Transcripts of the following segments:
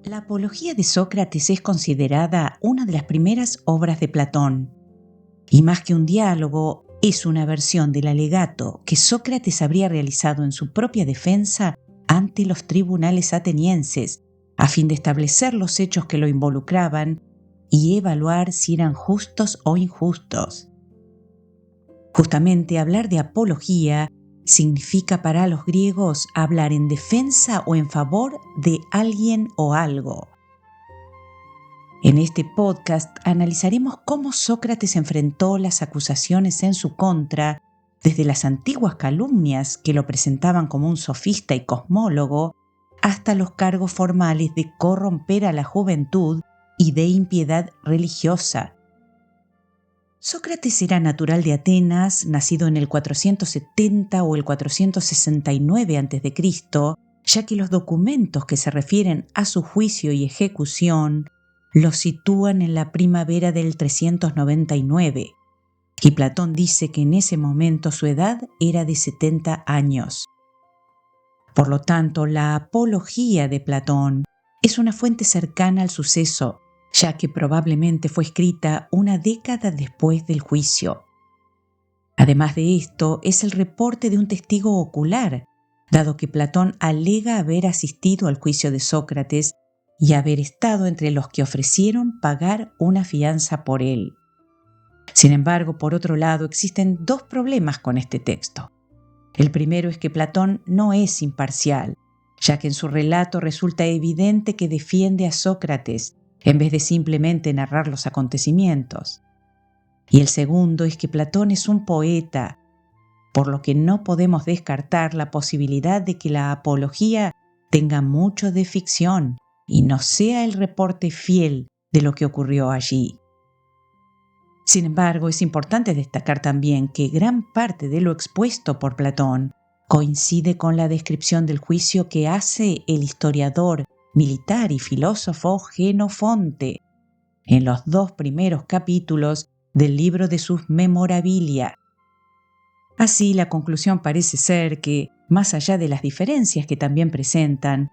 La Apología de Sócrates es considerada una de las primeras obras de Platón, y más que un diálogo, es una versión del alegato que Sócrates habría realizado en su propia defensa ante los tribunales atenienses, a fin de establecer los hechos que lo involucraban y evaluar si eran justos o injustos. Justamente hablar de apología significa para los griegos hablar en defensa o en favor de alguien o algo. En este podcast analizaremos cómo Sócrates enfrentó las acusaciones en su contra, desde las antiguas calumnias que lo presentaban como un sofista y cosmólogo, hasta los cargos formales de corromper a la juventud y de impiedad religiosa. Sócrates era natural de Atenas, nacido en el 470 o el 469 a.C., ya que los documentos que se refieren a su juicio y ejecución lo sitúan en la primavera del 399, y Platón dice que en ese momento su edad era de 70 años. Por lo tanto, la Apología de Platón es una fuente cercana al suceso, ya que probablemente fue escrita una década después del juicio. Además de esto, es el reporte de un testigo ocular, dado que Platón alega haber asistido al juicio de Sócrates y haber estado entre los que ofrecieron pagar una fianza por él. Sin embargo, por otro lado, existen dos problemas con este texto. El primero es que Platón no es imparcial, ya que en su relato resulta evidente que defiende a Sócrates en vez de simplemente narrar los acontecimientos. Y el segundo es que Platón es un poeta, por lo que no podemos descartar la posibilidad de que la apología tenga mucho de ficción y no sea el reporte fiel de lo que ocurrió allí. Sin embargo, es importante destacar también que gran parte de lo expuesto por Platón coincide con la descripción del juicio que hace el historiador, militar y filósofo Jenofonte en los 2 primeros capítulos del libro de sus Memorabilia. Así, la conclusión parece ser que, más allá de las diferencias que también presentan,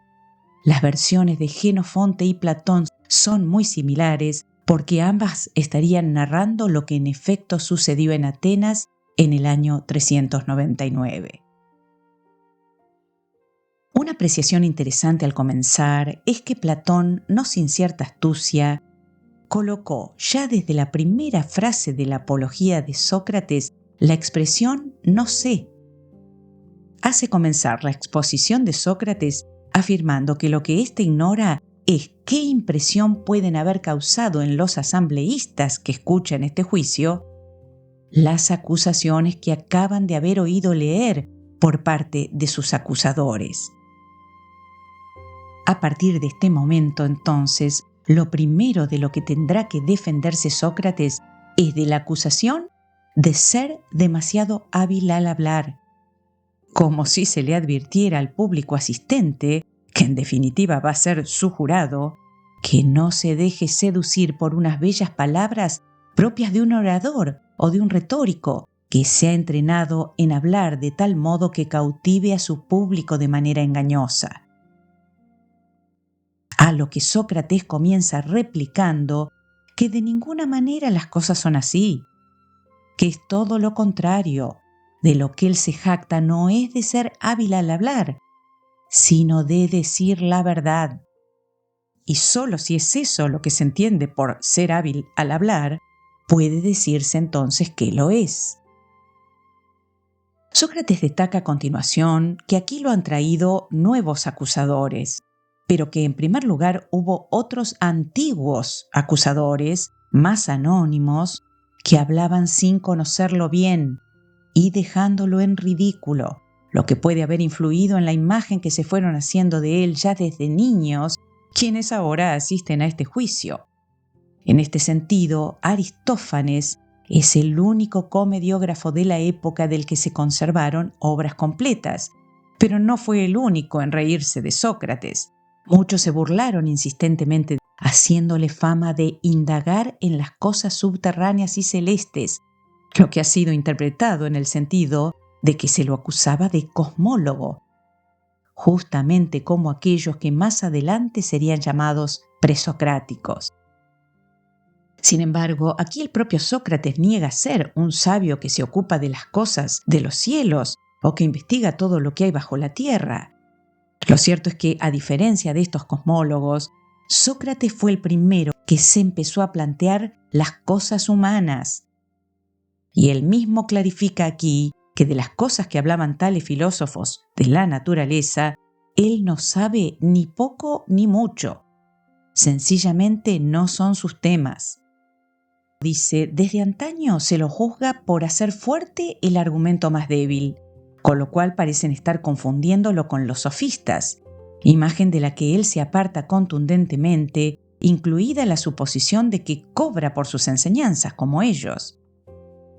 las versiones de Jenofonte y Platón son muy similares porque ambas estarían narrando lo que en efecto sucedió en Atenas en el año 399. Una apreciación interesante al comenzar es que Platón, no sin cierta astucia, colocó ya desde la primera frase de la Apología de Sócrates la expresión «no sé». Hace comenzar la exposición de Sócrates afirmando que lo que éste ignora es qué impresión pueden haber causado en los asambleístas que escuchan este juicio las acusaciones que acaban de haber oído leer por parte de sus acusadores. A partir de este momento, entonces, lo primero de lo que tendrá que defenderse Sócrates es de la acusación de ser demasiado hábil al hablar, como si se le advirtiera al público asistente, que en definitiva va a ser su jurado, que no se deje seducir por unas bellas palabras propias de un orador o de un retórico que se ha entrenado en hablar de tal modo que cautive a su público de manera engañosa. A lo que Sócrates comienza replicando que de ninguna manera las cosas son así, que es todo lo contrario. De lo que él se jacta no es de ser hábil al hablar, sino de decir la verdad. Y solo si es eso lo que se entiende por ser hábil al hablar, puede decirse entonces que lo es. Sócrates destaca a continuación que aquí lo han traído nuevos acusadores, pero que en primer lugar hubo otros antiguos acusadores, más anónimos, que hablaban sin conocerlo bien y dejándolo en ridículo, lo que puede haber influido en la imagen que se fueron haciendo de él ya desde niños, quienes ahora asisten a este juicio. En este sentido, Aristófanes es el único comediógrafo de la época del que se conservaron obras completas, pero no fue el único en reírse de Sócrates. Muchos se burlaron insistentemente, haciéndole fama de indagar en las cosas subterráneas y celestes, lo que ha sido interpretado en el sentido de que se lo acusaba de cosmólogo. justamente como aquellos que más adelante serían llamados presocráticos. Sin embargo, aquí el propio Sócrates niega ser un sabio que se ocupa de las cosas de los cielos o que investiga todo lo que hay bajo la tierra. Lo cierto es que, a diferencia de estos cosmólogos, Sócrates fue el primero que se empezó a plantear las cosas humanas. Y él mismo clarifica aquí que de las cosas que hablaban tales filósofos de la naturaleza, él no sabe ni poco ni mucho. Sencillamente no son sus temas. Dice, desde antaño se lo juzga por hacer fuerte el argumento más débil, con lo cual parecen estar confundiéndolo con los sofistas, imagen de la que él se aparta contundentemente, incluida la suposición de que cobra por sus enseñanzas como ellos.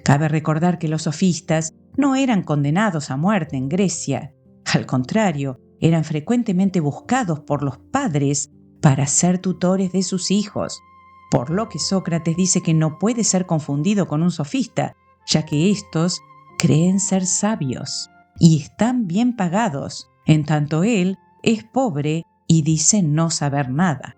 Cabe recordar que los sofistas no eran condenados a muerte en Grecia, al contrario, eran frecuentemente buscados por los padres para ser tutores de sus hijos, por lo que Sócrates dice que no puede ser confundido con un sofista, ya que estos creen ser sabios y están bien pagados, en tanto él es pobre y dice no saber nada.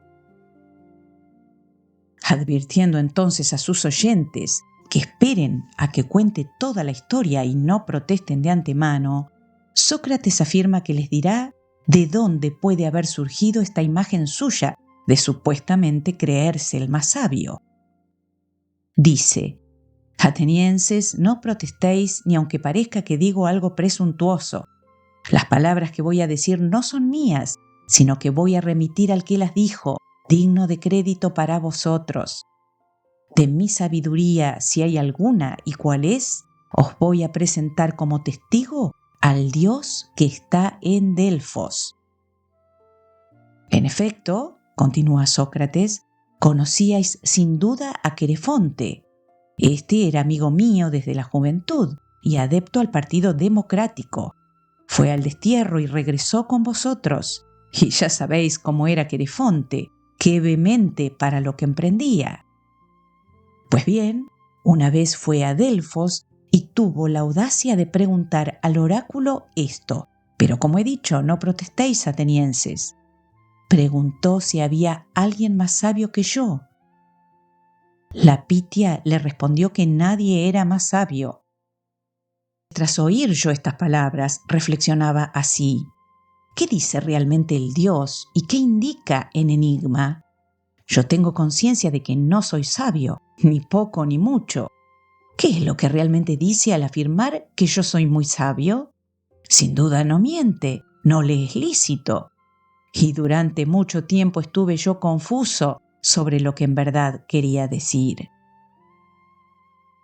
Advirtiendo entonces a sus oyentes que esperen a que cuente toda la historia y no protesten de antemano, Sócrates afirma que les dirá de dónde puede haber surgido esta imagen suya de supuestamente creerse el más sabio. Dice, atenienses, no protestéis ni aunque parezca que digo algo presuntuoso. Las palabras que voy a decir no son mías, sino que voy a remitir al que las dijo, digno de crédito para vosotros. De mi sabiduría, si hay alguna y cuál es, os voy a presentar como testigo al Dios que está en Delfos. En efecto, continúa Sócrates, conocíais sin duda a Querefonte. Este era amigo mío desde la juventud y adepto al Partido Democrático. Fue al destierro y regresó con vosotros. Y ya sabéis cómo era Querefonte, qué vehemente para lo que emprendía. Pues bien, una vez fue a Delfos y tuvo la audacia de preguntar al oráculo esto, pero como he dicho, no protestéis, atenienses. Preguntó si había alguien más sabio que yo. La Pitia le respondió que nadie era más sabio. Tras oír yo estas palabras, reflexionaba así. ¿Qué dice realmente el Dios y qué indica en enigma? Yo tengo conciencia de que no soy sabio, ni poco ni mucho. ¿Qué es lo que realmente dice al afirmar que yo soy muy sabio? Sin duda no miente, no le es lícito. Y durante mucho tiempo estuve yo confuso sobre lo que en verdad quería decir.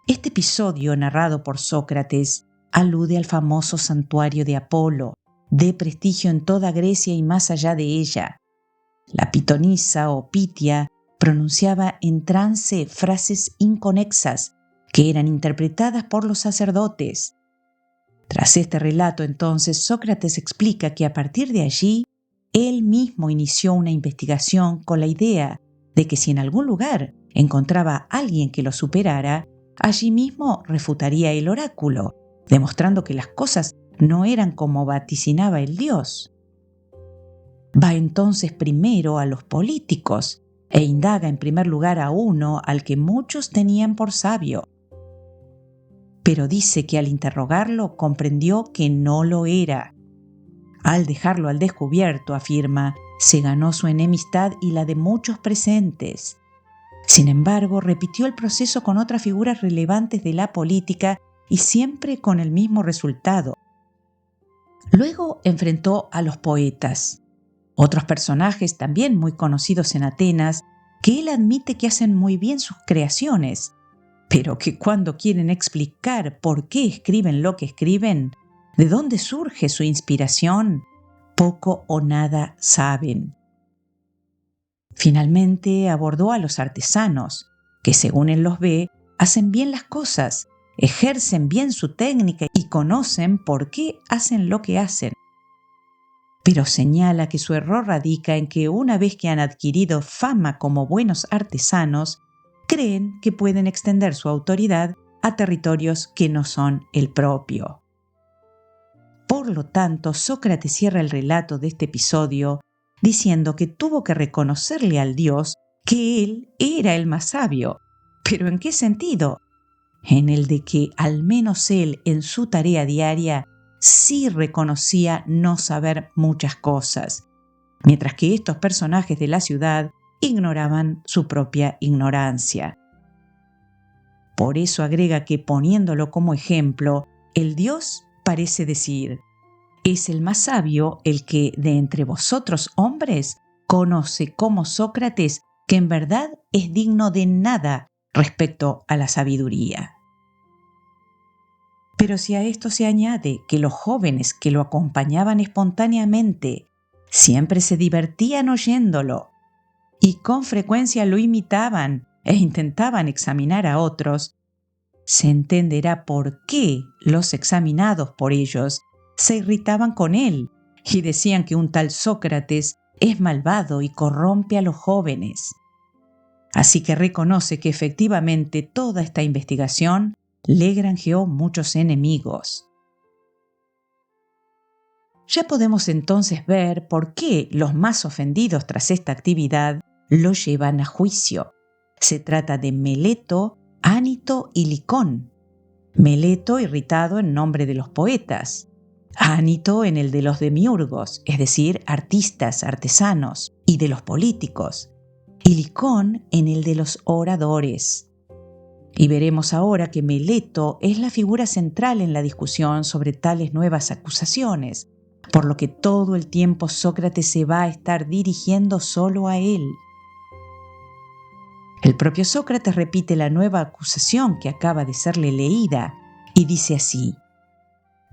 Este episodio narrado por Sócrates alude al famoso santuario de Apolo, de prestigio en toda Grecia y más allá de ella. La pitonisa o Pitia pronunciaba en trance frases inconexas que eran interpretadas por los sacerdotes. Tras este relato, entonces, Sócrates explica que a partir de allí, él mismo inició una investigación con la idea de que si en algún lugar encontraba a alguien que lo superara, allí mismo refutaría el oráculo, demostrando que las cosas no eran como vaticinaba el Dios. Va entonces primero a los políticos e indaga en primer lugar a uno al que muchos tenían por sabio. Pero dice que al interrogarlo comprendió que no lo era. Al dejarlo al descubierto, afirma, se ganó su enemistad y la de muchos presentes. Sin embargo, repitió el proceso con otras figuras relevantes de la política y siempre con el mismo resultado. Luego enfrentó a los poetas, otros personajes también muy conocidos en Atenas, que él admite que hacen muy bien sus creaciones, pero que cuando quieren explicar por qué escriben lo que escriben, de dónde surge su inspiración, poco o nada saben. Finalmente abordó a los artesanos, que según él los ve, hacen bien las cosas, ejercen bien su técnica y conocen por qué hacen lo que hacen. Pero señala que su error radica en que una vez que han adquirido fama como buenos artesanos, creen que pueden extender su autoridad a territorios que no son el propio. Por lo tanto, Sócrates cierra el relato de este episodio diciendo que tuvo que reconocerle al Dios que él era el más sabio. ¿Pero en qué sentido? En el de que al menos él en su tarea diaria sí reconocía no saber muchas cosas, mientras que estos personajes de la ciudad ignoraban su propia ignorancia. Por eso agrega que, poniéndolo como ejemplo, el Dios parece decir: es el más sabio el que de entre vosotros hombres conoce como Sócrates que en verdad es digno de nada respecto a la sabiduría. Pero si a esto se añade que los jóvenes que lo acompañaban espontáneamente siempre se divertían oyéndolo y con frecuencia lo imitaban e intentaban examinar a otros, se entenderá por qué los examinados por ellos se irritaban con él y decían que un tal Sócrates es malvado y corrompe a los jóvenes. Así que reconoce que efectivamente toda esta investigación le granjeó muchos enemigos. Ya podemos entonces ver por qué los más ofendidos tras esta actividad lo llevan a juicio. Se trata de Meleto, Ánito y Licón. Meleto irritado en nombre de los poetas, Ánito en el de los demiurgos, es decir, artistas, artesanos, y de los políticos, y Licón en el de los oradores. Y veremos ahora que Meleto es la figura central en la discusión sobre tales nuevas acusaciones, por lo que todo el tiempo Sócrates se va a estar dirigiendo solo a él. El propio Sócrates repite la nueva acusación que acaba de serle leída y dice así: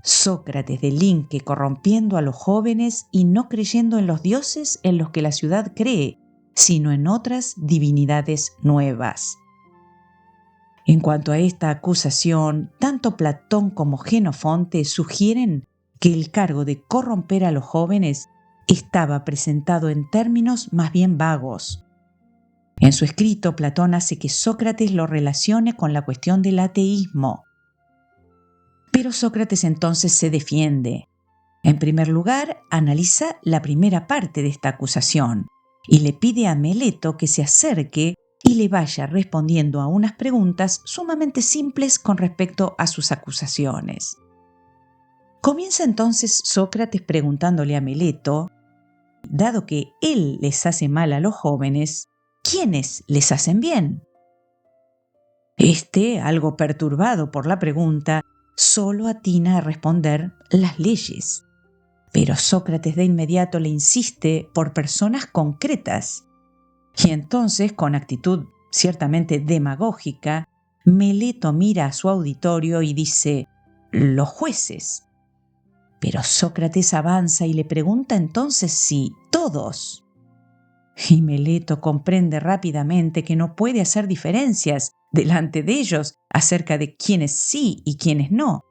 Sócrates delinque corrompiendo a los jóvenes y no creyendo en los dioses en los que la ciudad cree, sino en otras divinidades nuevas. En cuanto a esta acusación, tanto Platón como Jenofonte sugieren que el cargo de corromper a los jóvenes estaba presentado en términos más bien vagos. En su escrito, Platón hace que Sócrates lo relacione con la cuestión del ateísmo. Pero Sócrates entonces se defiende. En primer lugar, analiza la primera parte de esta acusación y le pide a Meleto que se acerque y le vaya respondiendo a unas preguntas sumamente simples con respecto a sus acusaciones. Comienza entonces Sócrates preguntándole a Meleto, dado que él les hace mal a los jóvenes, ¿quiénes les hacen bien? Este, algo perturbado por la pregunta, solo atina a responder las leyes. Pero Sócrates de inmediato le insiste por personas concretas. Y entonces, con actitud ciertamente demagógica, Meleto mira a su auditorio y dice: los jueces. Pero Sócrates avanza y le pregunta entonces si todos. Y Meleto comprende rápidamente que no puede hacer diferencias delante de ellos acerca de quiénes sí y quiénes no.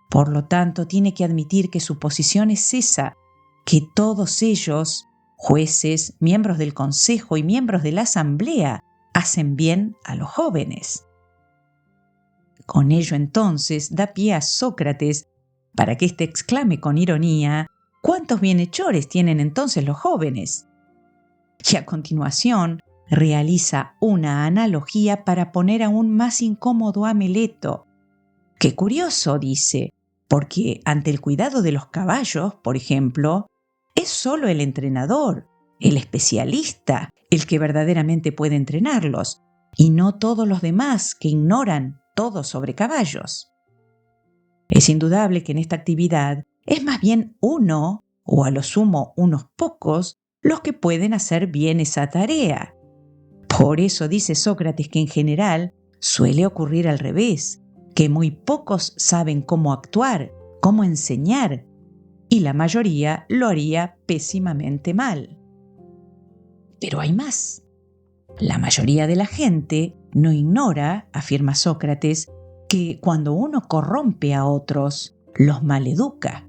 Por lo tanto, tiene que admitir que su posición es esa, que todos ellos, jueces, miembros del consejo y miembros de la asamblea, hacen bien a los jóvenes. Con ello entonces da pie a Sócrates para que éste exclame con ironía: ¿cuántos bienhechores tienen entonces los jóvenes? Y a continuación realiza una analogía para poner aún más incómodo a Meleto. Qué curioso, dice, porque ante el cuidado de los caballos, por ejemplo, es solo el entrenador, el especialista, el que verdaderamente puede entrenarlos, y no todos los demás que ignoran todo sobre caballos. Es indudable que en esta actividad es más bien uno, o a lo sumo unos pocos, los que pueden hacer bien esa tarea. Por eso dice Sócrates que en general suele ocurrir al revés, que muy pocos saben cómo actuar, cómo enseñar, y la mayoría lo haría pésimamente mal. Pero hay más. La mayoría de la gente no ignora, afirma Sócrates, que cuando uno corrompe a otros, los maleduca.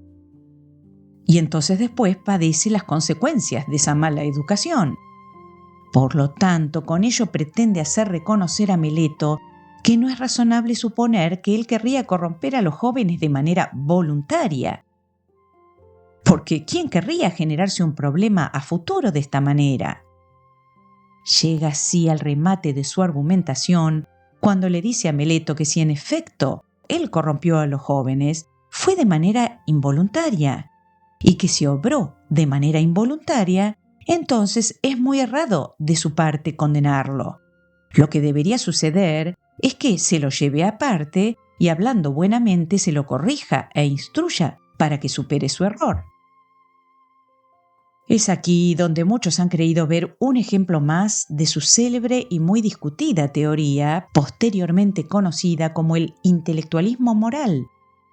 Y entonces después padece las consecuencias de esa mala educación. Por lo tanto, con ello pretende hacer reconocer a Meleto que no es razonable suponer que él querría corromper a los jóvenes de manera voluntaria, porque ¿quién querría generarse un problema a futuro de esta manera? Llega así al remate de su argumentación cuando le dice a Meleto que si en efecto él corrompió a los jóvenes, fue de manera involuntaria, y que si obró de manera involuntaria, entonces es muy errado de su parte condenarlo. Lo que debería suceder es que se lo lleve aparte y hablando buenamente se lo corrija e instruya para que supere su error. Es aquí donde muchos han creído ver un ejemplo más de su célebre y muy discutida teoría, posteriormente conocida como el intelectualismo moral,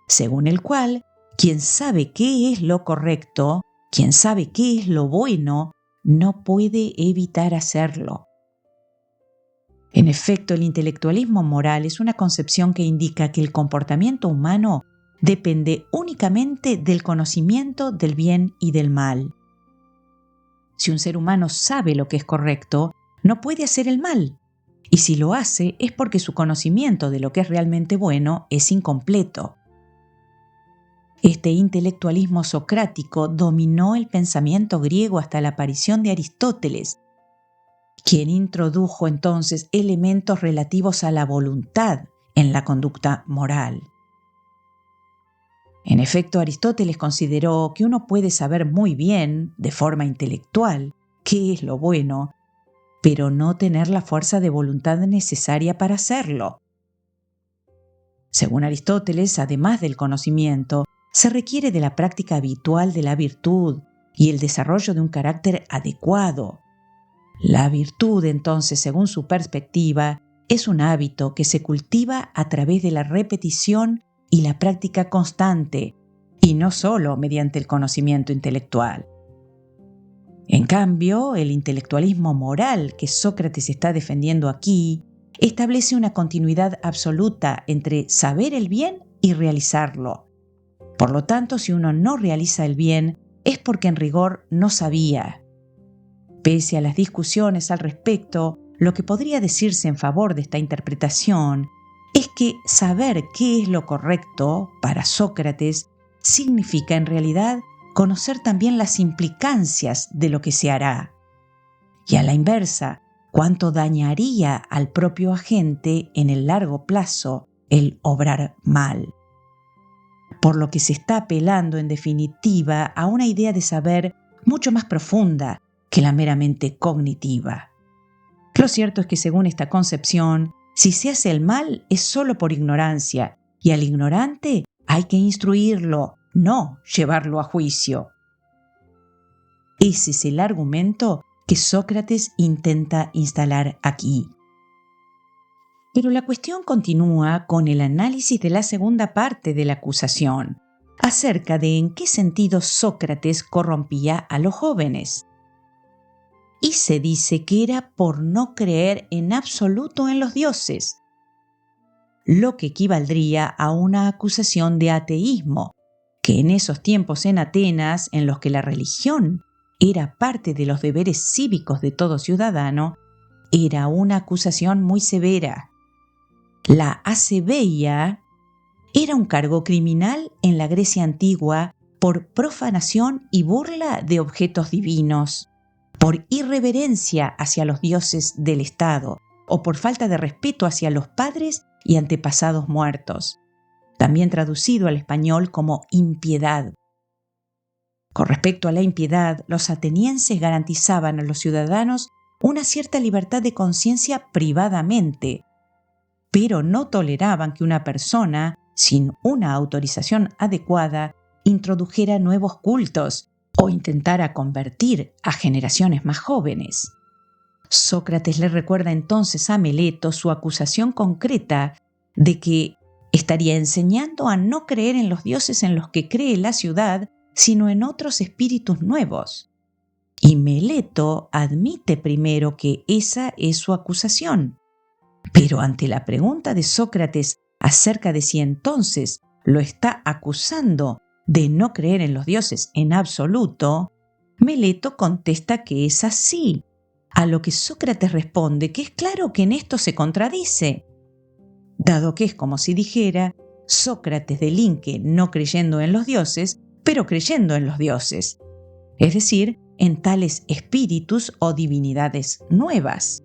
según el cual quien sabe qué es lo correcto, quien sabe qué es lo bueno, no puede evitar hacerlo. En efecto, el intelectualismo moral es una concepción que indica que el comportamiento humano depende únicamente del conocimiento del bien y del mal. Si un ser humano sabe lo que es correcto, no puede hacer el mal, y si lo hace es porque su conocimiento de lo que es realmente bueno es incompleto. Este intelectualismo socrático dominó el pensamiento griego hasta la aparición de Aristóteles, quien introdujo entonces elementos relativos a la voluntad en la conducta moral. En efecto, Aristóteles consideró que uno puede saber muy bien, de forma intelectual, qué es lo bueno, pero no tener la fuerza de voluntad necesaria para hacerlo. Según Aristóteles, además del conocimiento, se requiere de la práctica habitual de la virtud y el desarrollo de un carácter adecuado. La virtud, entonces, según su perspectiva, es un hábito que se cultiva a través de la repetición y la práctica constante, y no solo mediante el conocimiento intelectual. En cambio, el intelectualismo moral que Sócrates está defendiendo aquí establece una continuidad absoluta entre saber el bien y realizarlo. Por lo tanto, si uno no realiza el bien, es porque en rigor no sabía. Pese a las discusiones al respecto, lo que podría decirse en favor de esta interpretación es que saber qué es lo correcto para Sócrates significa en realidad conocer también las implicancias de lo que se hará. Y a la inversa, cuánto dañaría al propio agente en el largo plazo el obrar mal. Por lo que se está apelando en definitiva a una idea de saber mucho más profunda que la meramente cognitiva. Lo cierto es que según esta concepción, si se hace el mal es solo por ignorancia, y al ignorante hay que instruirlo, no llevarlo a juicio. Ese es el argumento que Sócrates intenta instalar aquí. Pero la cuestión continúa con el análisis de la segunda parte de la acusación, acerca de en qué sentido Sócrates corrompía a los jóvenes. Y se dice que era por no creer en absoluto en los dioses, lo que equivaldría a una acusación de ateísmo, que en esos tiempos en Atenas, en los que la religión era parte de los deberes cívicos de todo ciudadano, era una acusación muy severa. La acebeia era un cargo criminal en la Grecia antigua por profanación y burla de objetos divinos, por irreverencia hacia los dioses del Estado o por falta de respeto hacia los padres y antepasados muertos, también traducido al español como impiedad. Con respecto a la impiedad, los atenienses garantizaban a los ciudadanos una cierta libertad de conciencia privadamente, pero no toleraban que una persona, sin una autorización adecuada, introdujera nuevos cultos o intentara convertir a generaciones más jóvenes. Sócrates le recuerda entonces a Meleto su acusación concreta de que estaría enseñando a no creer en los dioses en los que cree la ciudad, sino en otros espíritus nuevos. Y Meleto admite primero que esa es su acusación. Pero ante la pregunta de Sócrates acerca de si entonces lo está acusando de no creer en los dioses en absoluto, Meleto contesta que es así, a lo que Sócrates responde que es claro que en esto se contradice, dado que es como si dijera, Sócrates delinque no creyendo en los dioses, pero creyendo en los dioses, es decir, en tales espíritus o divinidades nuevas.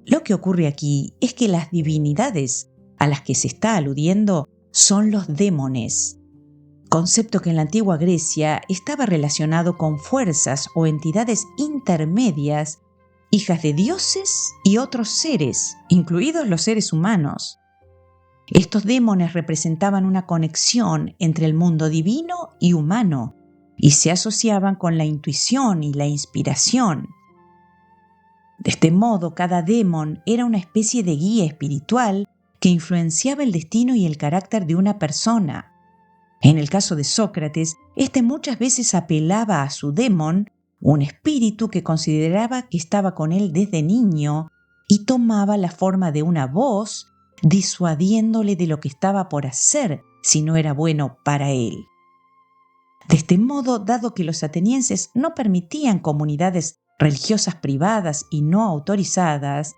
Lo que ocurre aquí es que las divinidades a las que se está aludiendo son los démones, concepto que en la antigua Grecia estaba relacionado con fuerzas o entidades intermedias, hijas de dioses y otros seres, incluidos los seres humanos. Estos démones representaban una conexión entre el mundo divino y humano y se asociaban con la intuición y la inspiración. De este modo, cada démon era una especie de guía espiritual que influenciaba el destino y el carácter de una persona. En el caso de Sócrates, este muchas veces apelaba a su démon, un espíritu que consideraba que estaba con él desde niño y tomaba la forma de una voz, disuadiéndole de lo que estaba por hacer si no era bueno para él. De este modo, dado que los atenienses no permitían comunidades religiosas privadas y no autorizadas,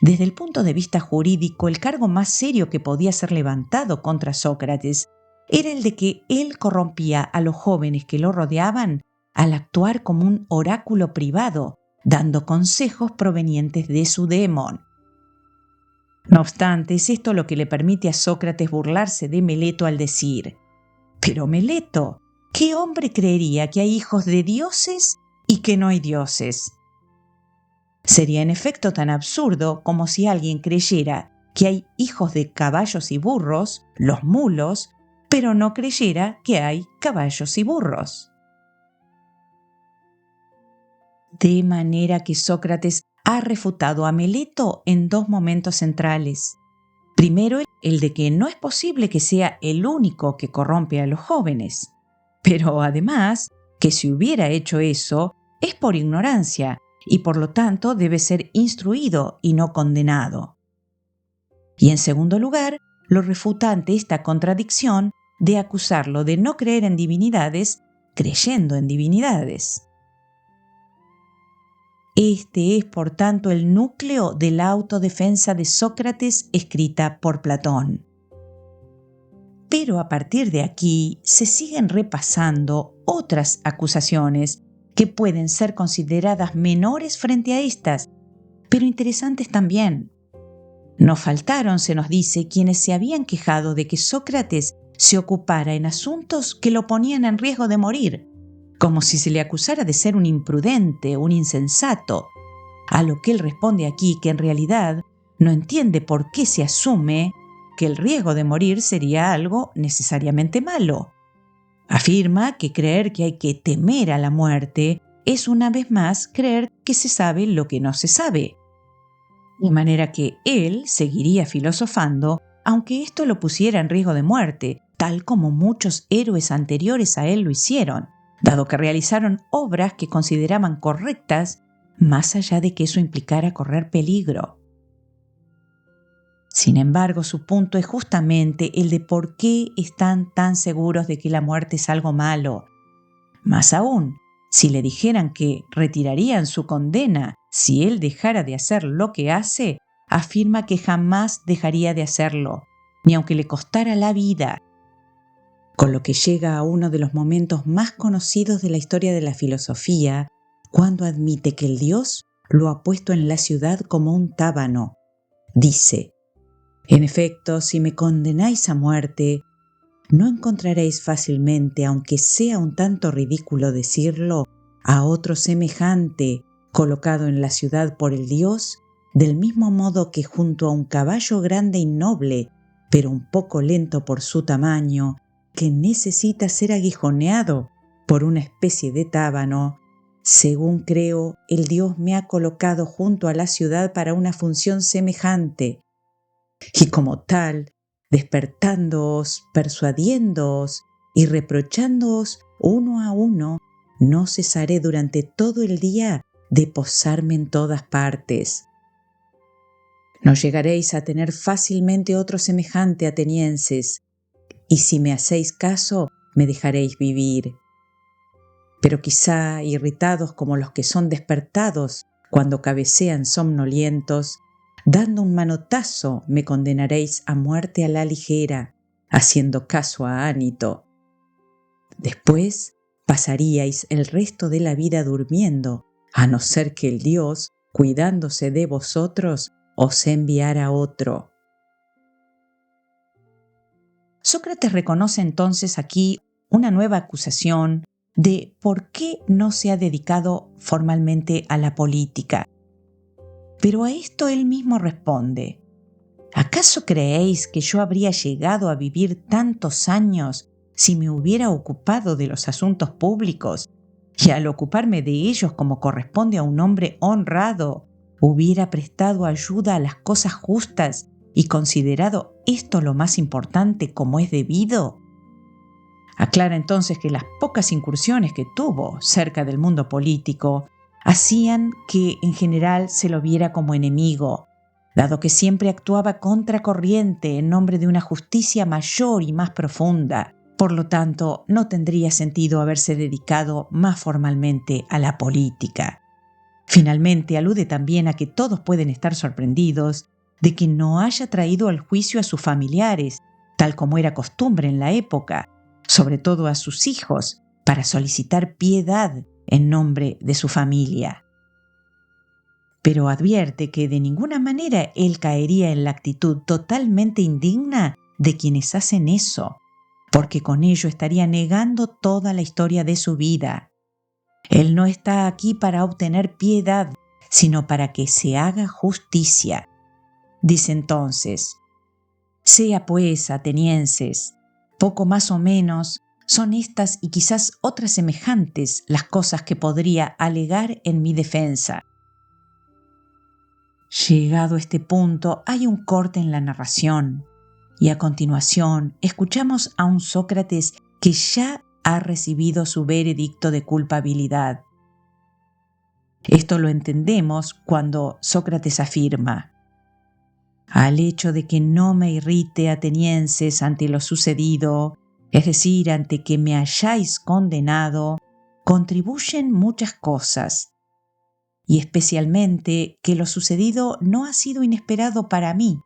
desde el punto de vista jurídico, el cargo más serio que podía ser levantado contra Sócrates era el de que él corrompía a los jóvenes que lo rodeaban al actuar como un oráculo privado, dando consejos provenientes de su démon. No obstante, es esto lo que le permite a Sócrates burlarse de Meleto al decir: «Pero Meleto, ¿qué hombre creería que hay hijos de dioses y que no hay dioses?» Sería en efecto tan absurdo como si alguien creyera que hay hijos de caballos y burros, los mulos, pero no creyera que hay caballos y burros. De manera que Sócrates ha refutado a Meleto en dos momentos centrales. Primero, el de que no es posible que sea el único que corrompe a los jóvenes, pero además que si hubiera hecho eso es por ignorancia y por lo tanto debe ser instruido y no condenado. Y en segundo lugar, lo refuta ante esta contradicción de acusarlo de no creer en divinidades creyendo en divinidades. Este es, por tanto, el núcleo de la autodefensa de Sócrates escrita por Platón. Pero a partir de aquí se siguen repasando otras acusaciones que pueden ser consideradas menores frente a estas, pero interesantes también. No faltaron, se nos dice, quienes se habían quejado de que Sócrates se ocupara en asuntos que lo ponían en riesgo de morir, como si se le acusara de ser un imprudente, un insensato, a lo que él responde aquí que en realidad no entiende por qué se asume que el riesgo de morir sería algo necesariamente malo. Afirma que creer que hay que temer a la muerte es una vez más creer que se sabe lo que no se sabe. De manera que él seguiría filosofando aunque esto lo pusiera en riesgo de muerte, tal como muchos héroes anteriores a él lo hicieron, dado que realizaron obras que consideraban correctas más allá de que eso implicara correr peligro. Sin embargo, su punto es justamente el de por qué están tan seguros de que la muerte es algo malo. Más aún, si le dijeran que retirarían su condena si él dejara de hacer lo que hace, afirma que jamás dejaría de hacerlo, ni aunque le costara la vida. Con lo que llega a uno de los momentos más conocidos de la historia de la filosofía, cuando admite que el Dios lo ha puesto en la ciudad como un tábano. Dice: «En efecto, si me condenáis a muerte, no encontraréis fácilmente, aunque sea un tanto ridículo decirlo, a otro semejante colocado en la ciudad por el Dios, del mismo modo que junto a un caballo grande y noble, pero un poco lento por su tamaño, que necesita ser aguijoneado por una especie de tábano, según creo, el Dios me ha colocado junto a la ciudad para una función semejante, y como tal, despertándoos, persuadiéndoos y reprochándoos uno a uno, no cesaré durante todo el día de posarme en todas partes. No llegaréis a tener fácilmente otro semejante, atenienses, y si me hacéis caso, me dejaréis vivir. Pero quizá, irritados como los que son despertados cuando cabecean somnolientos, dando un manotazo me condenaréis a muerte a la ligera, haciendo caso a Ánito. Después pasaríais el resto de la vida durmiendo, a no ser que el Dios, cuidándose de vosotros, os enviara otro. Sócrates reconoce entonces aquí una nueva acusación de por qué no se ha dedicado formalmente a la política. Pero a esto él mismo responde: ¿acaso creéis que yo habría llegado a vivir tantos años si me hubiera ocupado de los asuntos públicos y al ocuparme de ellos como corresponde a un hombre honrado, hubiera prestado ayuda a las cosas justas y considerado esto lo más importante como es debido? Aclara entonces que las pocas incursiones que tuvo cerca del mundo político hacían que en general se lo viera como enemigo, dado que siempre actuaba contracorriente en nombre de una justicia mayor y más profunda. Por lo tanto, no tendría sentido haberse dedicado más formalmente a la política. Finalmente, alude también a que todos pueden estar sorprendidos de que no haya traído al juicio a sus familiares, tal como era costumbre en la época, sobre todo a sus hijos, para solicitar piedad en nombre de su familia. Pero advierte que de ninguna manera él caería en la actitud totalmente indigna de quienes hacen eso, porque con ello estaría negando toda la historia de su vida. Él no está aquí para obtener piedad, sino para que se haga justicia. Dice entonces: sea pues, atenienses, poco más o menos, son estas y quizás otras semejantes las cosas que podría alegar en mi defensa. Llegado este punto, hay un corte en la narración, y a continuación escuchamos a un Sócrates que ya ha recibido su veredicto de culpabilidad. Esto lo entendemos cuando Sócrates afirma: al hecho de que no me irrite, atenienses, ante lo sucedido, es decir, ante que me hayáis condenado, contribuyen muchas cosas, y especialmente que lo sucedido no ha sido inesperado para mí.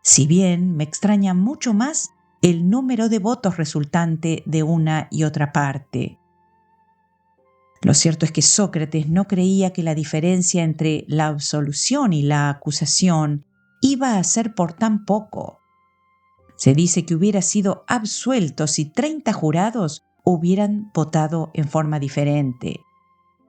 Si bien me extraña mucho más el número de votos resultante de una y otra parte. Lo cierto es que Sócrates no creía que la diferencia entre la absolución y la acusación iba a ser por tan poco. Se dice que hubiera sido absuelto si 30 jurados hubieran votado en forma diferente.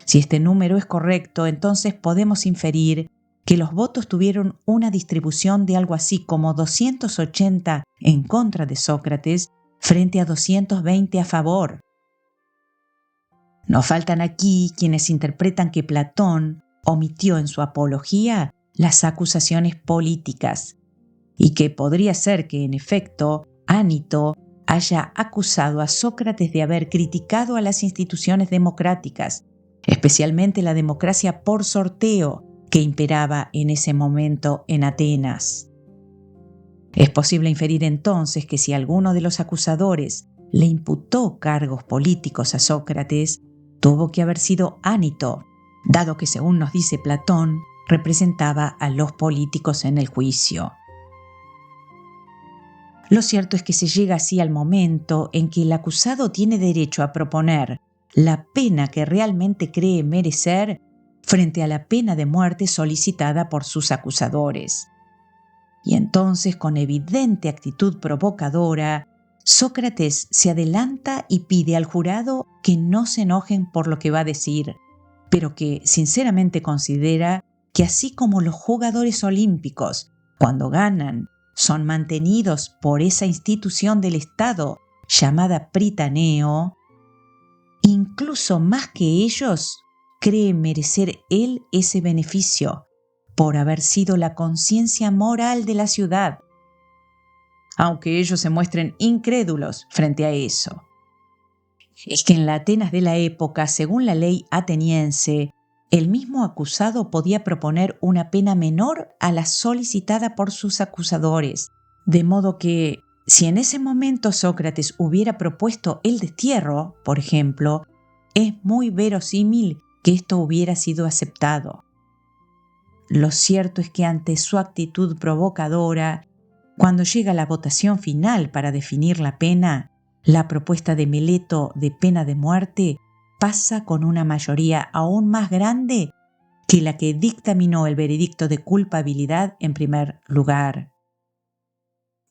Si este número es correcto, entonces podemos inferir que los votos tuvieron una distribución de algo así como 280 en contra de Sócrates frente a 220 a favor. No faltan aquí quienes interpretan que Platón omitió en su apología las acusaciones políticas y que podría ser que, en efecto, Ánito haya acusado a Sócrates de haber criticado a las instituciones democráticas, especialmente la democracia por sorteo que imperaba en ese momento en Atenas. Es posible inferir entonces que si alguno de los acusadores le imputó cargos políticos a Sócrates, tuvo que haber sido Ánito, dado que, según nos dice Platón, representaba a los políticos en el juicio. Lo cierto es que se llega así al momento en que el acusado tiene derecho a proponer la pena que realmente cree merecer frente a la pena de muerte solicitada por sus acusadores. Y entonces, con evidente actitud provocadora, Sócrates se adelanta y pide al jurado que no se enojen por lo que va a decir, pero que sinceramente considera que así como los jugadores olímpicos, cuando ganan, son mantenidos por esa institución del Estado llamada Pritaneo, incluso más que ellos, cree merecer él ese beneficio por haber sido la conciencia moral de la ciudad, aunque ellos se muestren incrédulos frente a eso. Es que en la Atenas de la época, según la ley ateniense, el mismo acusado podía proponer una pena menor a la solicitada por sus acusadores, de modo que, si en ese momento Sócrates hubiera propuesto el destierro, por ejemplo, es muy verosímil que esto hubiera sido aceptado. Lo cierto es que ante su actitud provocadora, cuando llega la votación final para definir la pena la propuesta de Meleto de pena de muerte pasa con una mayoría aún más grande que la que dictaminó el veredicto de culpabilidad en primer lugar.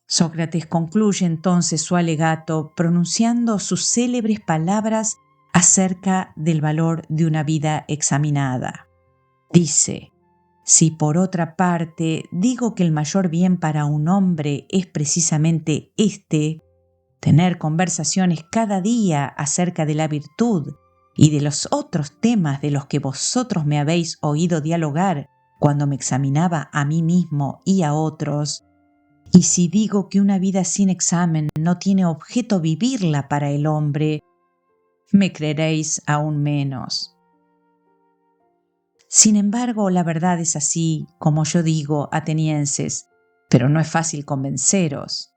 Sócrates concluye entonces su alegato pronunciando sus célebres palabras acerca del valor de una vida examinada. Dice: si por otra parte digo que el mayor bien para un hombre es precisamente este, tener conversaciones cada día acerca de la virtud y de los otros temas de los que vosotros me habéis oído dialogar cuando me examinaba a mí mismo y a otros, y si digo que una vida sin examen no tiene objeto vivirla para el hombre, me creeréis aún menos. Sin embargo, la verdad es así, como yo digo, atenienses, pero no es fácil convenceros.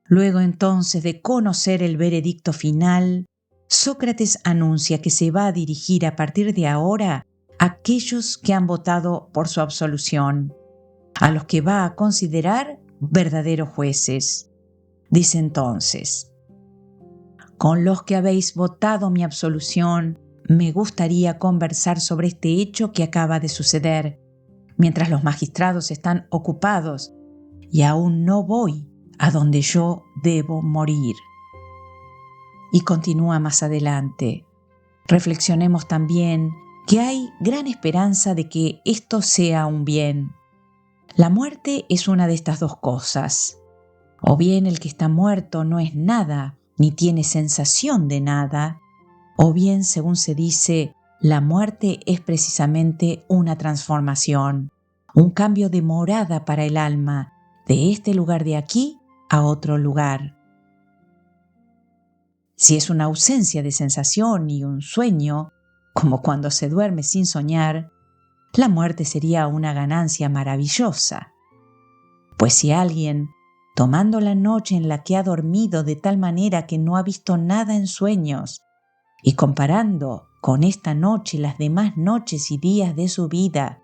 Luego entonces de conocer el veredicto final, Sócrates anuncia que se va a dirigir a partir de ahora a aquellos que han votado por su absolución, a los que va a considerar verdaderos jueces. Dice entonces: con los que habéis votado mi absolución, me gustaría conversar sobre este hecho que acaba de suceder, mientras los magistrados están ocupados y aún no voy a donde yo debo morir. Y continúa más adelante: reflexionemos también que hay gran esperanza de que esto sea un bien. La muerte es una de estas dos cosas. O bien el que está muerto no es nada, ni tiene sensación de nada, o bien, según se dice, la muerte es precisamente una transformación, un cambio de morada para el alma, de este lugar de aquí a otro lugar. Si es una ausencia de sensación y un sueño, como cuando se duerme sin soñar, la muerte sería una ganancia maravillosa. Pues si alguien, tomando la noche en la que ha dormido de tal manera que no ha visto nada en sueños, y comparando con esta noche las demás noches y días de su vida,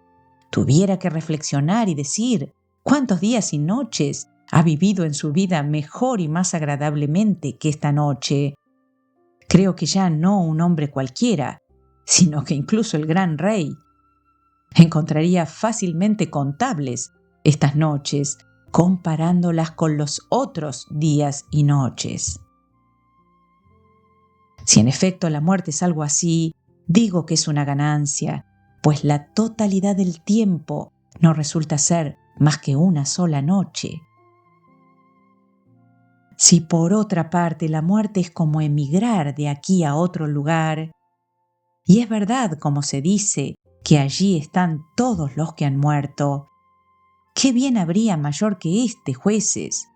tuviera que reflexionar y decir cuántos días y noches ha vivido en su vida mejor y más agradablemente que esta noche, creo que ya no un hombre cualquiera, sino que incluso el gran rey encontraría fácilmente contables estas noches, comparándolas con los otros días y noches. Si en efecto la muerte es algo así, digo que es una ganancia, pues la totalidad del tiempo no resulta ser más que una sola noche. Si por otra parte la muerte es como emigrar de aquí a otro lugar, y es verdad, como se dice, que allí están todos los que han muerto, ¿qué bien habría mayor que este, jueces?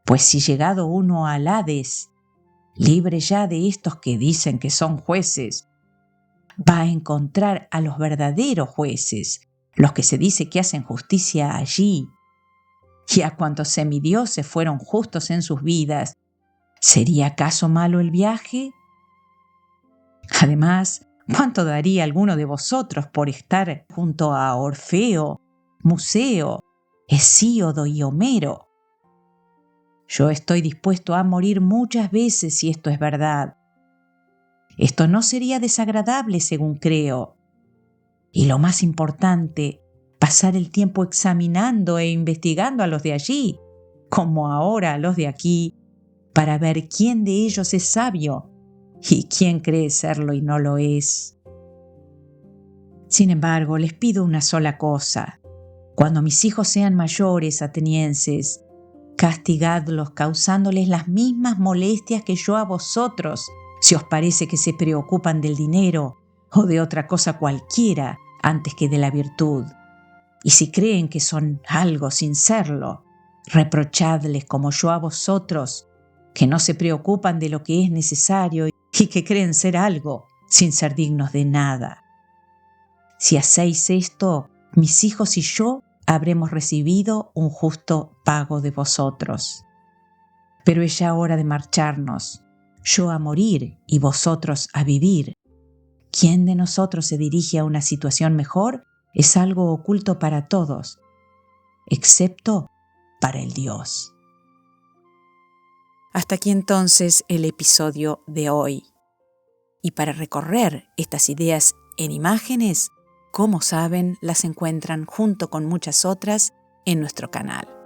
Pues si llegado uno al Hades, libre ya de estos que dicen que son jueces, va a encontrar a los verdaderos jueces, los que se dice que hacen justicia allí, y a cuantos semidioses fueron justos en sus vidas, ¿sería acaso malo el viaje? Además, ¿cuánto daría alguno de vosotros por estar junto a Orfeo, Museo, Hesíodo y Homero? Yo estoy dispuesto a morir muchas veces si esto es verdad. Esto no sería desagradable, según creo. Y lo más importante, pasar el tiempo examinando e investigando a los de allí, como ahora a los de aquí, para ver quién de ellos es sabio y quién cree serlo y no lo es. Sin embargo, les pido una sola cosa. Cuando mis hijos sean mayores, atenienses, castigadlos causándoles las mismas molestias que yo a vosotros, si os parece que se preocupan del dinero o de otra cosa cualquiera antes que de la virtud. Y si creen que son algo sin serlo, reprochadles como yo a vosotros, que no se preocupan de lo que es necesario y que creen ser algo sin ser dignos de nada. Si hacéis esto, mis hijos y yo habremos recibido un justo pago de vosotros. Pero es ya hora de marcharnos, yo a morir y vosotros a vivir. ¿Quién de nosotros se dirige a una situación mejor? Es algo oculto para todos, excepto para el Dios. Hasta aquí entonces el episodio de hoy. Y para recorrer estas ideas en imágenes, como saben, las encuentran junto con muchas otras en nuestro canal.